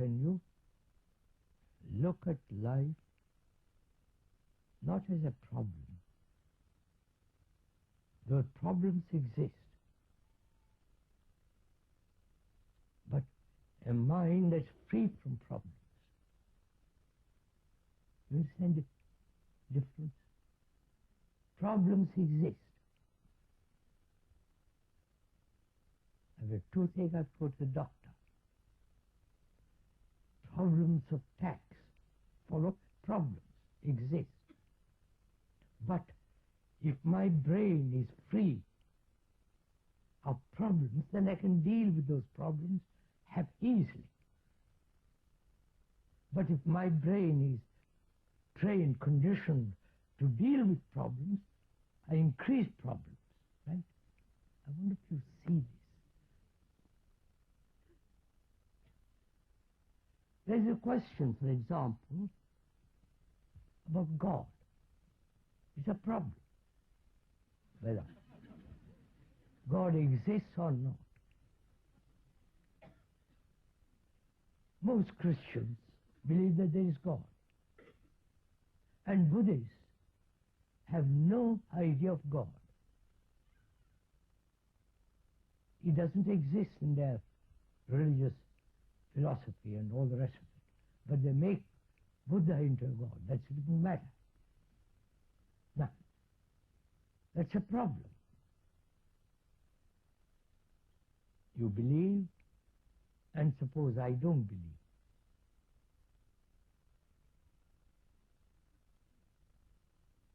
can you look at life not as a problem? Those problems exist, but a mind that's free from problems. You understand the difference? Problems exist. I have a toothache, I go to the doctor. Problems of tax follow, problems exist. But if my brain is free of problems, then I can deal with those problems easily. But if my brain is trained, conditioned to deal with problems, I increase problems, right? I wonder if you see this. There's a question, for example, about God. It's a problem, whether God exists or not. Most Christians believe that there is God. And Buddhists have no idea of God. He doesn't exist in their religious philosophy and all the rest of it. But they make Buddha into a God. That's a different matter. Now, that's a problem. You believe, and suppose I don't believe.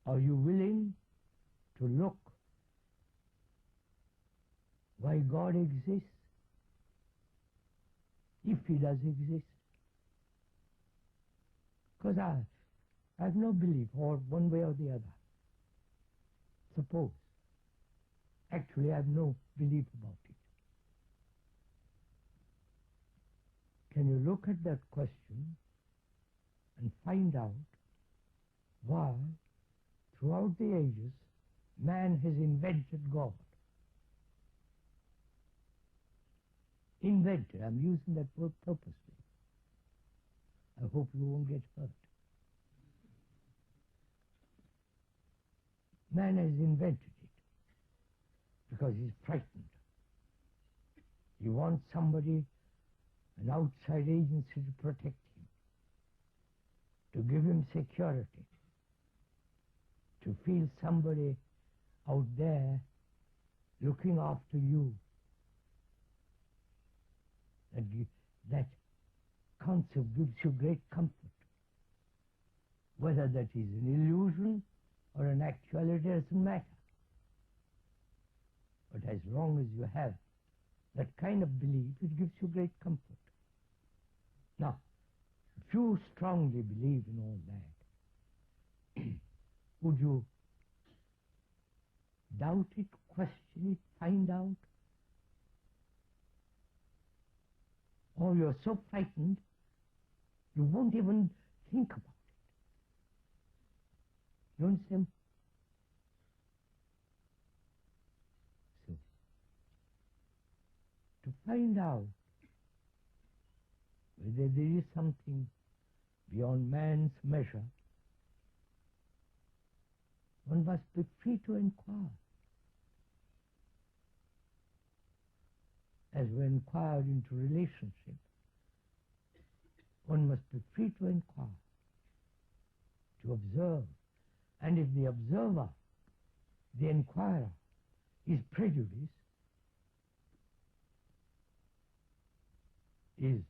Are you willing to look why God exists? If He does exist. Because I have no belief, or one way or the other. Suppose. Actually, I have no belief about it. Can you look at that question and find out why, throughout the ages, man has invented God? Invented. I'm using that word purposely. I hope you won't get hurt. Man has invented it because he's frightened. He wants somebody, an outside agency, to protect him, to give him security, to feel somebody out there looking after you. That concept gives you great comfort. Whether that is an illusion or an actuality doesn't matter. But as long as you have that kind of belief, it gives you great comfort. Now, if you strongly believe in all that, would you doubt it, question it, find out? Or you're so frightened, you won't even think about it. You understand? So, to find out whether there is something beyond man's measure, one must be free to inquire. As we inquire into relationship, one must be free to inquire, to observe. And if the observer, the inquirer, is prejudiced, is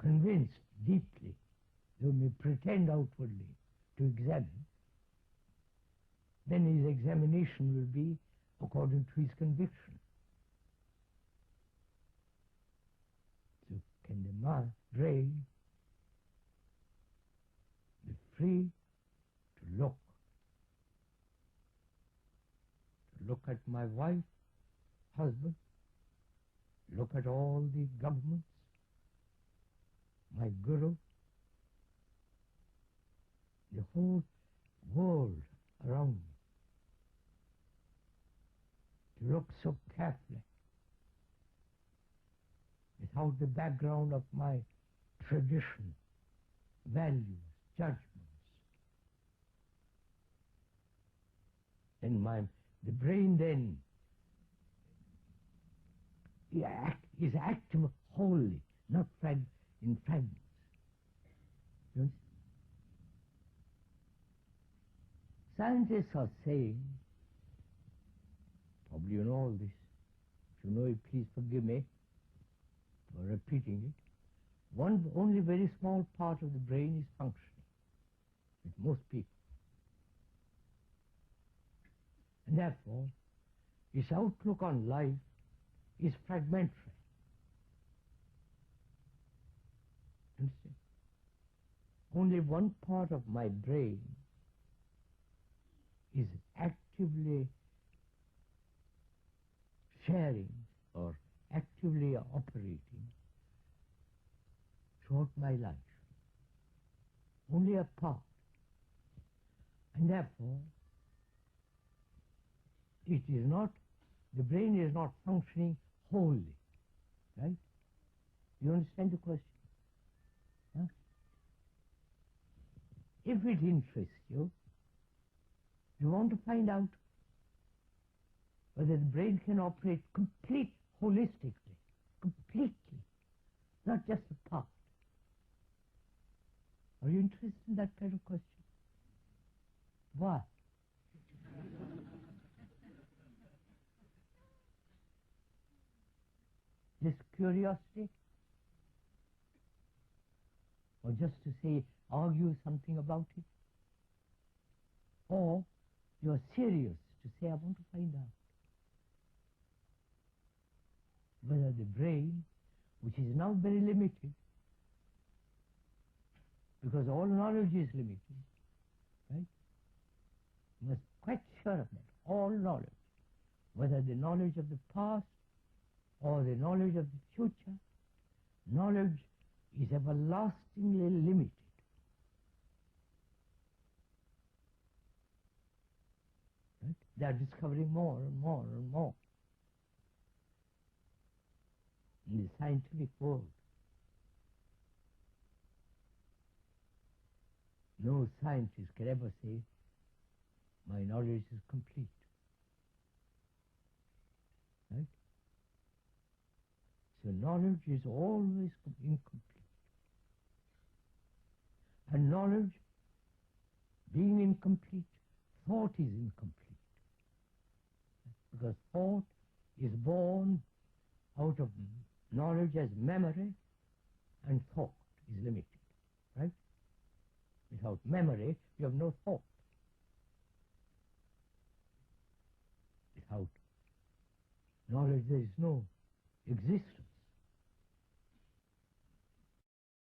convinced deeply, though may pretend outwardly to examine, then his examination will be according to his conviction. So can the brain be free to look at my wife, husband, look at all the governments, my guru, the whole world around me, to look so carefully without the background of my tradition, values, judgments. And the brain then is active wholly, not in fragments. You understand? Scientists are saying, probably you know all this, if you know it, please forgive me for repeating it. Only very small part of the brain is functioning with most people. And therefore, its outlook on life is fragmentary. Understand? Only one part of my brain is actively sharing or actively operating throughout my life. Only a part. And therefore, the brain is not functioning wholly. Right? You understand the question? Huh? If it interests you, you want to find out whether the brain can operate holistically, completely, not just a part. Are you interested in that kind of question? Why? Just curiosity? Or just to argue something about it? Or you're serious to say, I want to find out whether the brain, which is now very limited, because all knowledge is limited, right? You must be quite sure of that. All knowledge, whether the knowledge of the past or the knowledge of the future, knowledge is everlastingly limited. Right? They are discovering more and more and more in the scientific world. No scientist can ever say, my knowledge is complete. Right? So knowledge is always incomplete. And knowledge, being incomplete, thought is incomplete. Because thought is born out of knowledge as memory, and thought is limited. Right? Without memory, you have no thought. Without knowledge, there is no existence.